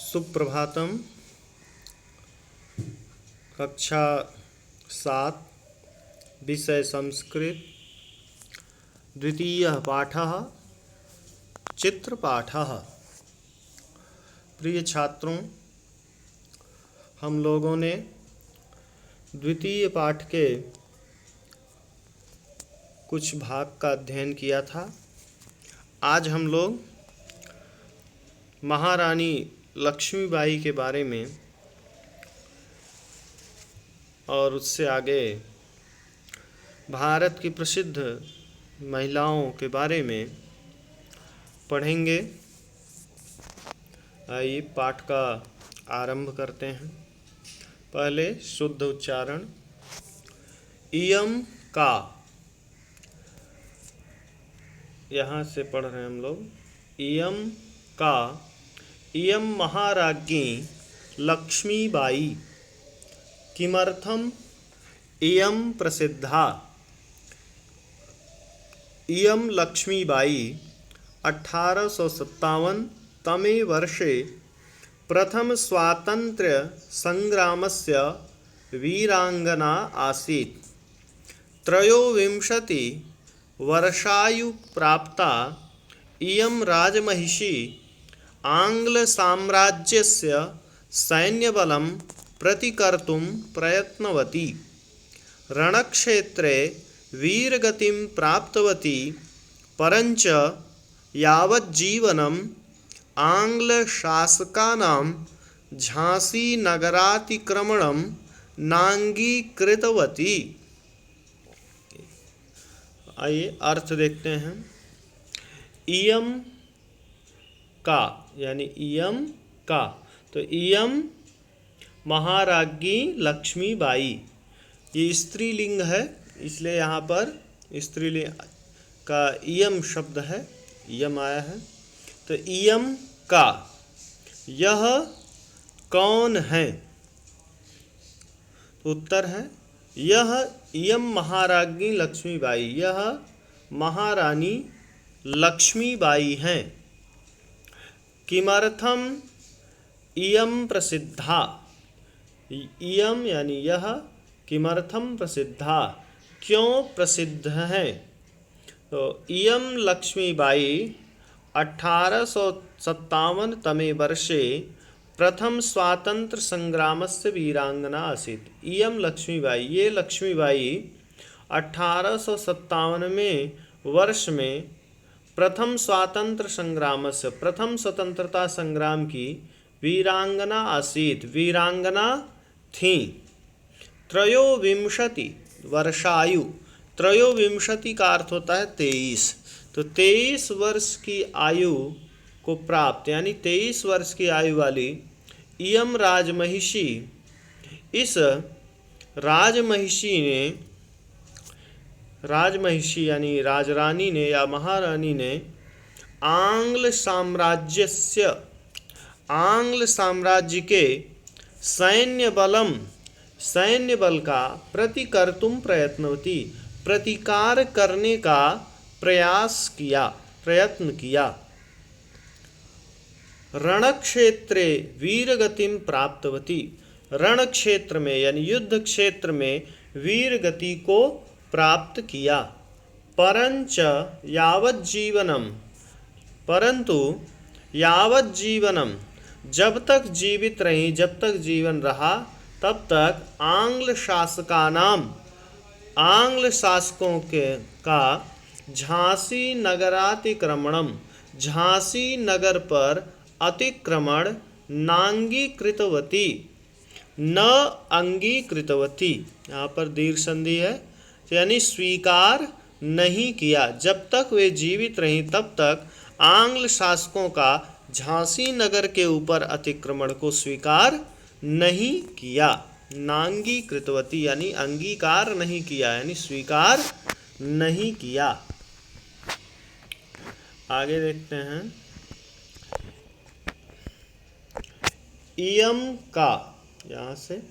सुप्रभातम। कक्षा 7 विषय संस्कृत, द्वितीयः पाठः चित्रपाठः। प्रिय छात्रों, हम लोगों ने द्वितीय पाठ के कुछ भाग का अध्ययन किया था। आज हम लोग महारानी लक्ष्मीबाई के बारे में और उससे आगे भारत की प्रसिद्ध महिलाओं के बारे में पढ़ेंगे। आइए पाठ का आरंभ करते हैं। पहले शुद्ध उच्चारण। इयम का, यहाँ से पढ़ रहे हैं हम लोग। इयम का, इयम महाराज्ञी लक्ष्मीबाई किमर्थम इयम प्रसिद्धा। इयम लक्ष्मीबाई 1857 तमे वर्षे प्रथम स्वातंत्र्य संग्रामस्य वीरांगना आसीत्। त्रयोविंशति वर्षायु प्राप्ता इयं राजमहिषी आंग्ल साम्राज्यस्य सैन्यबलं प्रतिकर्तुं प्रयत्नवती। रणक्षेत्रे वीरगतिं प्राप्तवती, परञ्च यावज्जीवनम् आंग्लशासकानां झांसीनगरातिक्रमणं नांगीकृतवती। आइए अर्थ देखते हैं। इयम का यानी इयम का, तो इयम महाराज्ञी लक्ष्मीबाई, ये स्त्रीलिंग है, इसलिए यहाँ पर स्त्रीलिंग का इयम शब्द है, इयम आया है। तो इयम का, यह कौन है? उत्तर है यह इयम महाराज्ञी लक्ष्मीबाई, यह महारानी लक्ष्मीबाई हैं। किमर्थम इयम प्रसिद्धा, इयम यानी यह, किमर्थम प्रसिद्धा, क्यों प्रसिद्ध है? तो इयम लक्ष्मीबाई 1857 तमे वर्षे प्रथम स्वातंत्र संग्रामस्य वीरांगना आसीत्। इयम लक्ष्मीबाई, ये लक्ष्मीबाई 1857 वर्ष में प्रथम स्वातंत्र संग्राम से, प्रथम स्वतंत्रता संग्राम की वीरांगना आसीत्, वीरांगना थी। त्रयोविंशति वर्षायु, त्रयोविंशति का अर्थ होता है 23, तो 23 वर्ष की आयु को प्राप्त, यानी 23 वर्ष की आयु वाली इयम राजमहिषी, इस राजमहिषी यानी राजरानी ने या महारानी ने आंग्ल साम्राज्य के सैन्य बल का प्रतिकर्तुम प्रयत्नवती, प्रतिकार करने का प्रयत्न किया। रणक्षेत्रे वीरगतिम प्राप्तवती, रण क्षेत्र में यानी युद्ध क्षेत्र में वीरगति को प्राप्त किया। परंच यावज्जीवनम, परंतु यावज्जीवनम, जब तक जीवित रही, जब तक जीवन रहा, तब तक आंग्ल शासकों का झांसी नगरातिक्रमणम, झांसी नगर पर अतिक्रमण नांगीकृतवती, न अंगीकृतवती, यहाँ पर दीर्घ संधि है, यानी स्वीकार नहीं किया। जब तक वे जीवित रहीं तब तक आंग्ल शासकों का झांसी नगर के ऊपर अतिक्रमण को स्वीकार नहीं किया। नांगीकृतवती यानी अंगीकार नहीं किया, यानी स्वीकार नहीं किया। आगे देखते हैं। इयम का, यहाँ से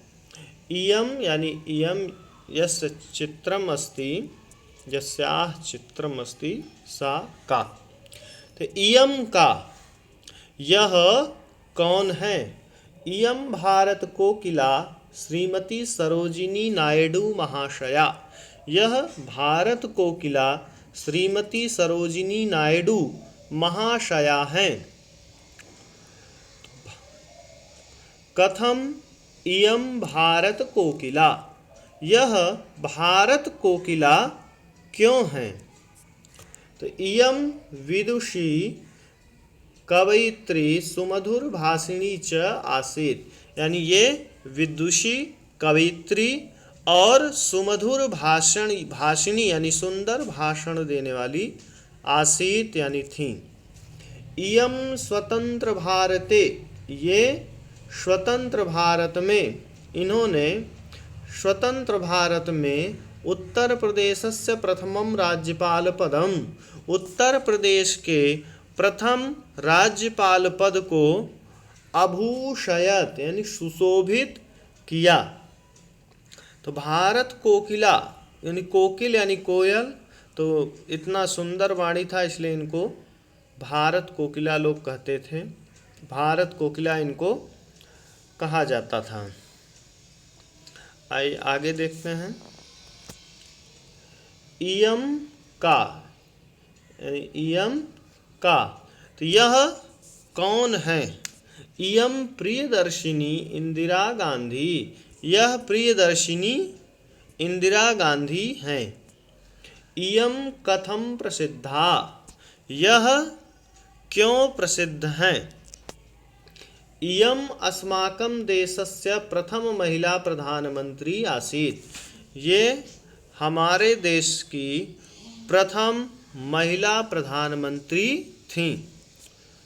इयम यानी इयम यस्य चित्रम अस्ति, यस्याः चित्रम अस्ति सा का, तो इयम का, यह कौन है? इयं भारत कोकिला श्रीमती सरोजिनी नायडू महाशया। यह भारत कोकिला श्रीमती सरोजिनी नायडू महाशया हैं। कथम इयं भारत कोकिला, यह भारत कोकिला क्यों है? तो इयं विदुषी कवयित्री सुमधुर भाषिणी च आसीत, यानी ये विदुषी कवयित्री और सुमधुर भाषिणी यानी सुंदर भाषण देने वाली आसीत यानी थी। इयं स्वतंत्र भारते, ये स्वतंत्र भारत में, इन्होंने स्वतंत्र भारत में उत्तर प्रदेशस्य प्रथमम राज्यपाल पदम, उत्तर प्रदेश के प्रथम राज्यपाल पद को अभूषयत यानी सुशोभित किया। तो भारत कोकिला यानी कोकिल यानी कोयल, तो इतना सुंदर वाणी था इसलिए इनको भारत कोकिला लोग कहते थे। भारत कोकिला इनको कहा जाता था। आइए आगे देखते हैं। इयं का यानी इयं का, तो यह कौन है? इयं प्रियदर्शिनी इंदिरा गांधी, यह प्रियदर्शिनी इंदिरा गांधी हैं। इयं कथम प्रसिद्धा, यह क्यों प्रसिद्ध हैं? इयं अस्माकं देशस्य प्रथम महिला प्रधानमंत्री आसीत, ये हमारे देश की प्रथम महिला प्रधानमंत्री थीं।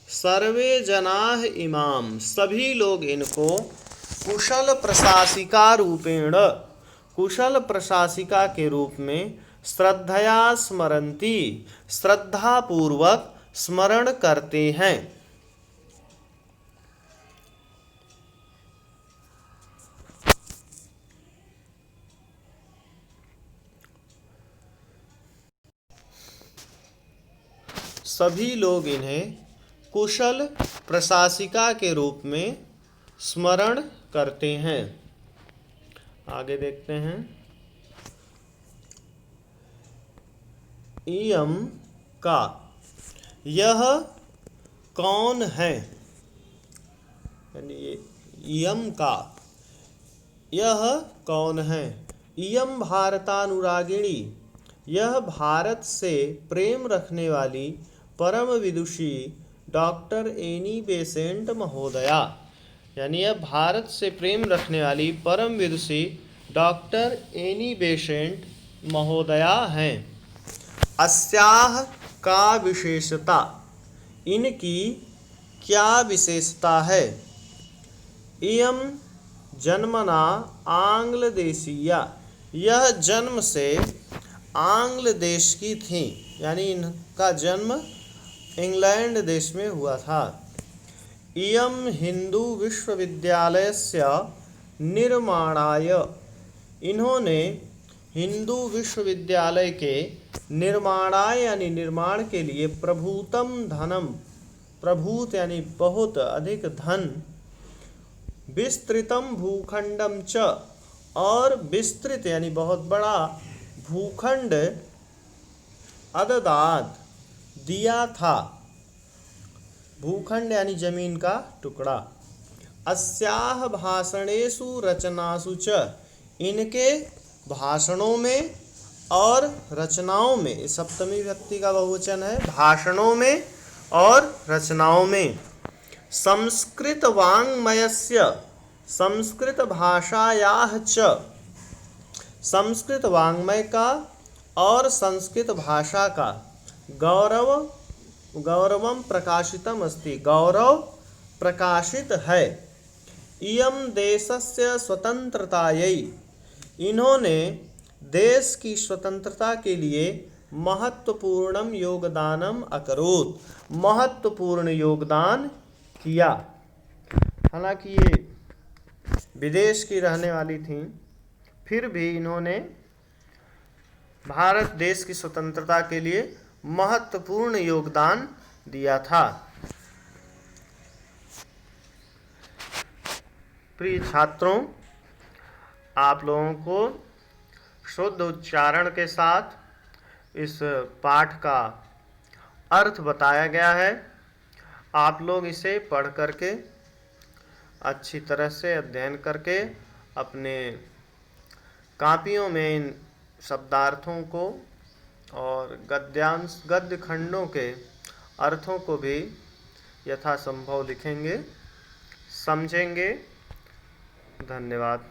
सर्वे जनाः इमाम, सभी लोग इनको कुशल प्रशासिका रूपेण, कुशल प्रशासिका के रूप में श्रद्धया स्मरन्ति, श्रद्धापूर्वक स्मरण करते हैं। सभी लोग इन्हें कुशल प्रशासिका के रूप में स्मरण करते हैं। आगे देखते हैं। इयं का, यह कौन है? यानी इयं का, यह कौन है? इयं भारतानुरागिणी, यह भारत से प्रेम रखने वाली परम विदुषी डॉक्टर एनी बेसेंट महोदया, यानी यह भारत से प्रेम रखने वाली परम विदुषी डॉक्टर एनी बेसेंट महोदया हैं। अस्याह का विशेषता, इनकी क्या विशेषता है? इयं जन्मना आंग्ल देशीया, यह जन्म से आंग्ल देश की थी, यानी इनका जन्म इंग्लैंड देश में हुआ था। इयं हिंदू विश्वविद्यालयस्य निर्माणाय, इन्होंने हिंदू विश्वविद्यालय के निर्माणाय यानी निर्माण के लिए प्रभूतम धनम, प्रभूत यानी बहुत अधिक धन, विस्तृतम भूखंडम च, और विस्तृत यानी बहुत बड़ा भूखंड, अददात दिया था, भूखंड यानी जमीन का टुकड़ा। अस्याह भाषणेषु रचनासु च, इनके भाषणों में और रचनाओं में, सप्तमी विभक्ति का बहुवचन है, भाषणों में और रचनाओं में, संस्कृत वाङ्मयस्य, संस्कृत भाषायाः च, संस्कृत वाङ्मय का और संस्कृत भाषा का गौरवम प्रकाशितम अस्ति, गौरव प्रकाशित है। इयं देशस्य स्वतंत्रतायै, इन्होंने देश की स्वतंत्रता के लिए महत्वपूर्णम योगदानम अकरोत, महत्वपूर्ण योगदान किया। हालांकि ये विदेश की रहने वाली थीं, फिर भी इन्होंने भारत देश की स्वतंत्रता के लिए महत्वपूर्ण योगदान दिया था। प्रिय छात्रों, आप लोगों को शुद्ध उच्चारण के साथ इस पाठ का अर्थ बताया गया है। आप लोग इसे पढ़ करके अच्छी तरह से अध्ययन करके अपने कापियों में इन शब्दार्थों को और गद्य खंडों के अर्थों को भी यथासंभव लिखेंगे, समझेंगे। धन्यवाद।